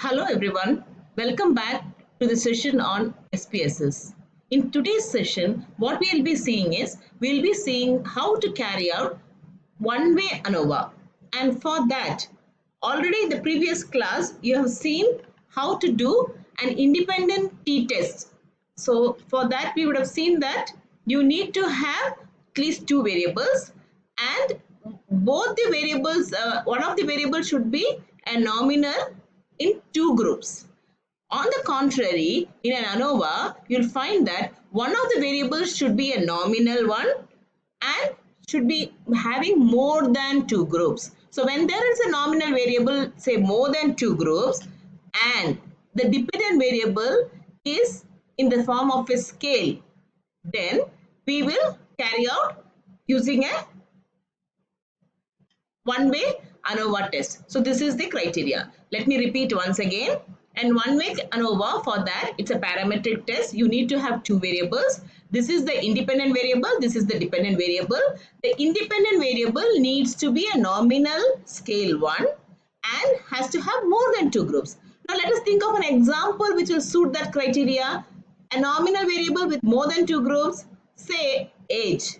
Hello everyone, welcome back to the session on SPSS. In today's session, what we'll be seeing is, we'll be seeing how to carry out one-way ANOVA. And for that, already in the previous class, you have seen how to do an independent t-test. So for that, we would have seen that you need to have at least two variables, and both the variables, one of the variables should be a nominal in two groups. On the contrary, in an ANOVA, you'll find that one of the variables should be a nominal one and should be having more than two groups. So when there is a nominal variable, say more than two groups, and the dependent variable is in the form of a scale, then we will carry out using a one-way ANOVA test. So this is the criteria. Let me repeat once again. And one-way ANOVA, for that, it's a parametric test. You need to have two variables. This is the independent variable. This is the dependent variable. The independent variable needs to be a nominal scale one and has to have more than two groups. Now let us think of an example which will suit that criteria. A nominal variable with more than two groups, say age.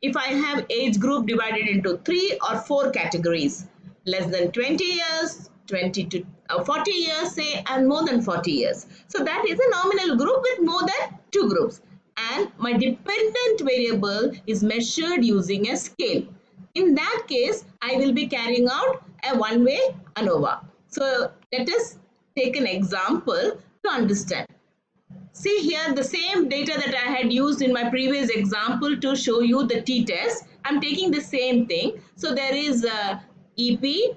If I have age group divided into 3 or 4 categories, less than 20 years, 20 to 40 years, say, and more than 40 years. So that is a nominal group with more than 2 groups. And my dependent variable is measured using a scale. In that case, I will be carrying out a one-way ANOVA. So let us take an example to understand. See here the same data that I had used in my previous example to show you the t-test. I'm taking the same thing. So there is EP,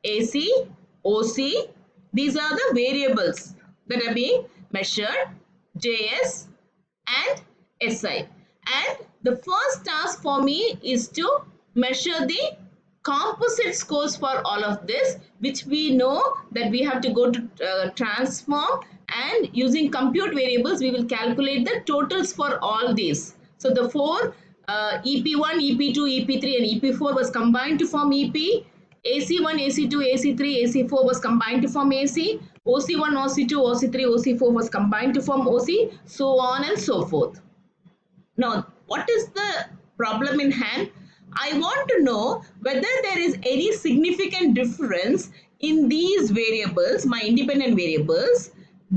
AC, OC. These are the variables that are being measured, JS and SI. And the first task for me is to measure the composite scores for all of this, which we know that we have to go to transform, and using compute variables we will calculate the totals for all these. So the four EP1, EP2, EP3 and EP4 was combined to form EP. AC1, AC2, AC3, AC4 was combined to form AC. OC1, OC2, OC3, OC4 was combined to form OC, so on and so forth. Now, what is the problem in hand? I want to know whether there is any significant difference in these variables, my independent variables,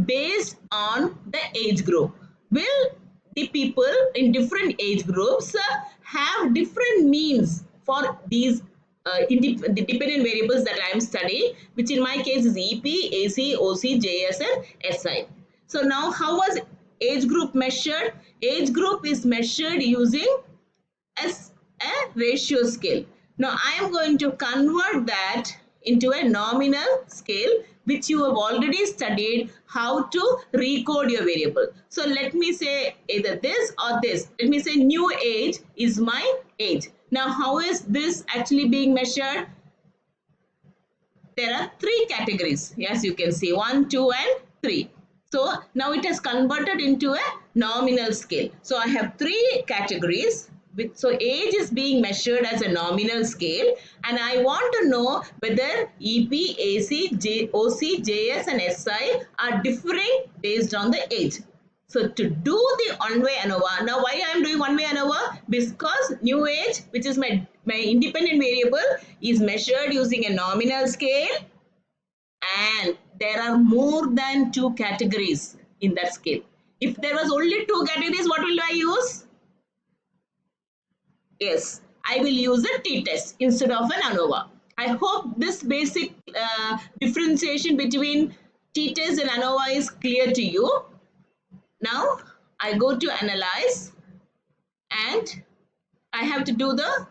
based on the age group. Will the people in different age groups have different means for these the dependent variables that I am studying, which in my case is EP, AC, OC, JS and SI. So now how was age group measured? Age group is measured using as a ratio scale. Now I am going to convert that into a nominal scale, which you have already studied how to recode your variable. So let me say either this or this. Let me say new age is my age. Now how is this actually being measured? There are 3 categories, as you can see, 1, 2 and 3. So now it has converted into a nominal scale. So I have 3 categories. So age is being measured as a nominal scale, and I want to know whether EP, AC, OC, JS and SI are differing based on the age. So to do the one-way ANOVA, now why I am doing one-way ANOVA? Because new age, which is my independent variable, is measured using a nominal scale, and there are more than 2 categories in that scale. If there was only 2 categories, what will I use? Yes, I will use a t-test instead of an ANOVA. I hope this basic differentiation between t-test and ANOVA is clear to you. Now I go to analyze and I have to do the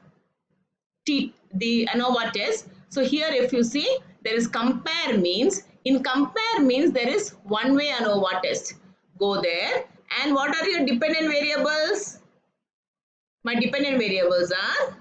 ANOVA test. So here if you see, there is compare means. In compare means there is one-way ANOVA test. Go there, and what are your dependent variables? My dependent variables are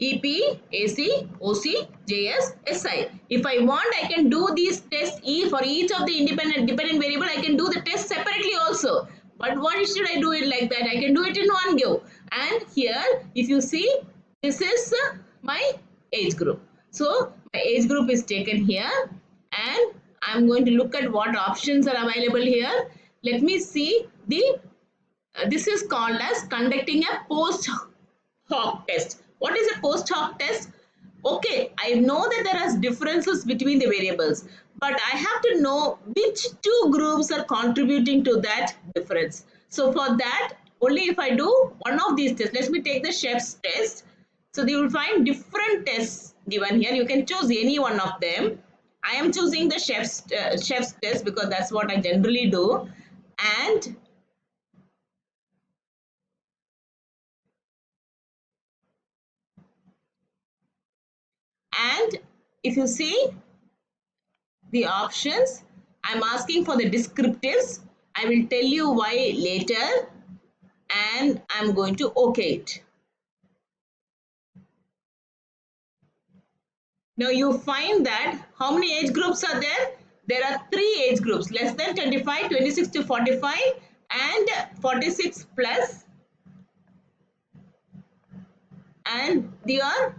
EP, AC, OC, JS, SI. If I want, I can do these tests for each of the dependent variable. I can do the test separately also. But why should I do it like that? I can do it in one go. And here, if you see, this is my age group. So my age group is taken here, and I'm going to look at what options are available here. Let me see the this is called as conducting a post hoc test. What is a post hoc test? Okay, I know that there are differences between the variables, but I have to know which two groups are contributing to that difference. So for that, only if I do one of these tests, let me take the chef's test. So you will find different tests given here. You can choose any one of them. I am choosing the chef's test because that's what I generally do. And And if you see the options, I'm asking for the descriptives. I will tell you why later, and I'm going to OK it. Now you find that how many age groups are there? There are three age groups, less than 25, 26 to 45 and 46 plus, and your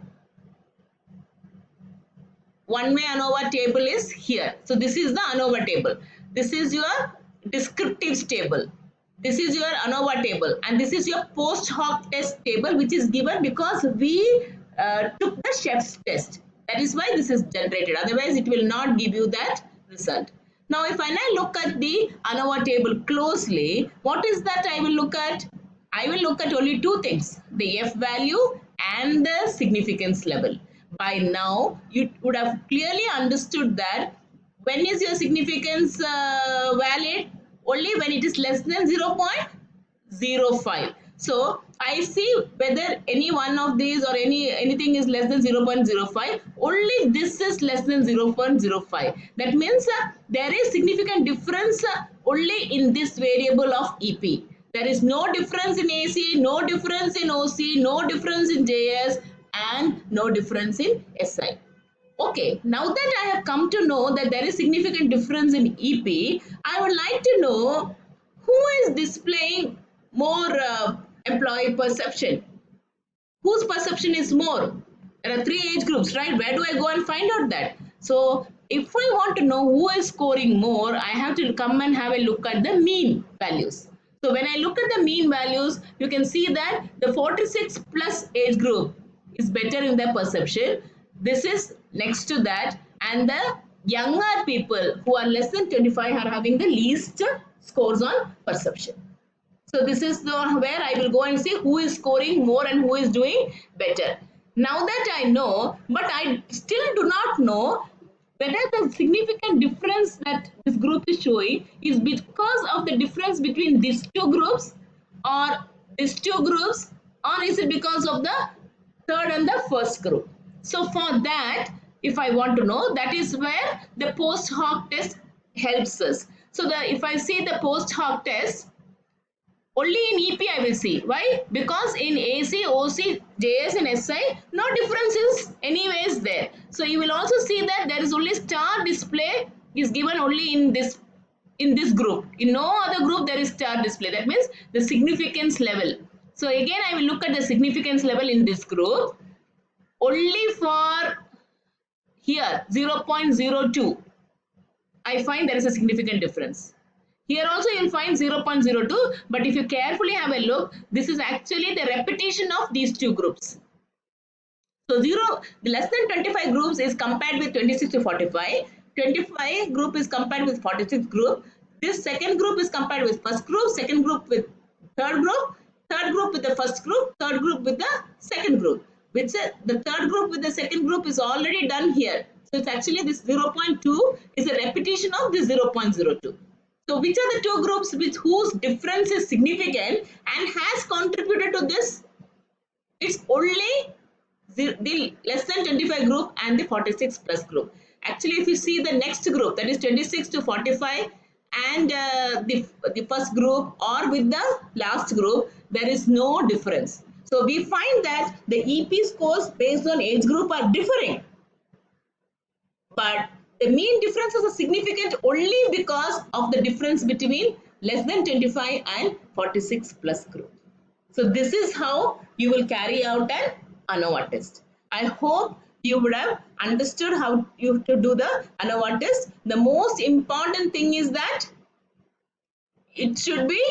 one way ANOVA table is here. So this is the ANOVA table. This is your descriptives table. This is your ANOVA table, and this is your post hoc test table, which is given because we took the chef's test. That is why this is generated. Otherwise, it will not give you that result. Now, if I now look at the ANOVA table closely, what is that I will look at? I will look at only two things, the F value and the significance level. By now, you would have clearly understood that when is your significance valid? Only when it is less than 0.05. So I see whether any one of these or anything is less than 0.05. Only this is less than 0.05. That means there is significant difference only in this variable of EP. There is no difference in AC, no difference in OC, no difference in JS, and no difference in SI. Okay, now that I have come to know that there is significant difference in EP, I would like to know who is displaying more employee perception. Whose perception is more? There are three age groups, right? Where do I go and find out that? So if I want to know who is scoring more, I have to come and have a look at the mean values. So when I look at the mean values, you can see that the 46 plus age group is better in their perception. This is next to that, and the younger people who are less than 25 are having the least scores on perception. So this is the where I will go and see who is scoring more and who is doing better. Now that I know, but I still do not know whether the significant difference that this group is showing is because of the difference between these two groups or these two groups, or is it because of the third and the first group. So for that, if I want to know, that is where the post hoc test helps us. So if I see the post hoc test, only in EP I will see. Why? Because in AC, OC, JS and SI, no difference is anyways there. So you will also see that there is only star display is given only in this group. In no other group there is star display. That means the significance level. So again I will look at the significance level in this group. Only for here 0.02 I find there is a significant difference. Here also you will find 0.02, but if you carefully have a look, this is actually the repetition of these two groups. So the less than 25 groups is compared with 26 to 45. 25 group is compared with 46 group. This second group is compared with first group, second group with third group with the first group, third group with the second group. Which the third group with the second group is already done here. So it's actually this 0.2 is a repetition of this 0.02. So which are the two groups with whose difference is significant and has contributed to this? It's only the less than 25 group and the 46 plus group. Actually, if you see the next group, that is 26 to 45 and the first group or with the last group, there is no difference. So we find that the EP scores based on age group are differing. But the mean differences are significant only because of the difference between less than 25 and 46 plus group. So this is how you will carry out an ANOVA test. I hope you would have understood how you to do the ANOVA test. The most important thing is that it should be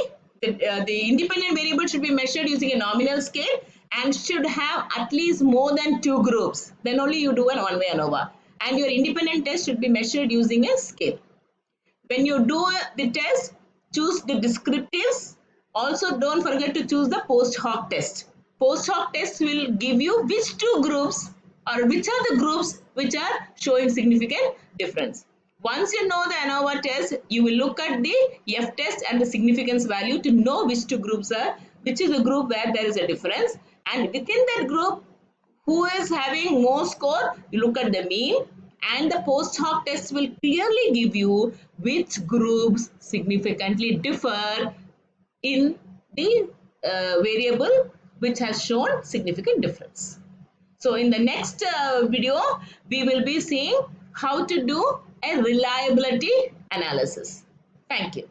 the independent variable should be measured using a nominal scale and should have at least more than two groups. Then only you do an one-way ANOVA. And your independent test should be measured using a scale. When you do the test, choose the descriptives. Also, don't forget to choose the post hoc test. Post hoc test will give you which two groups or which are the groups which are showing significant difference. Once you know the ANOVA test, you will look at the F test and the significance value to know which two groups are, which is the group where there is a difference. And within that group, who is having more score, you look at the mean, and the post hoc test will clearly give you which groups significantly differ in the variable which has shown significant difference. So in the next video, we will be seeing how to do a reliability analysis. Thank you.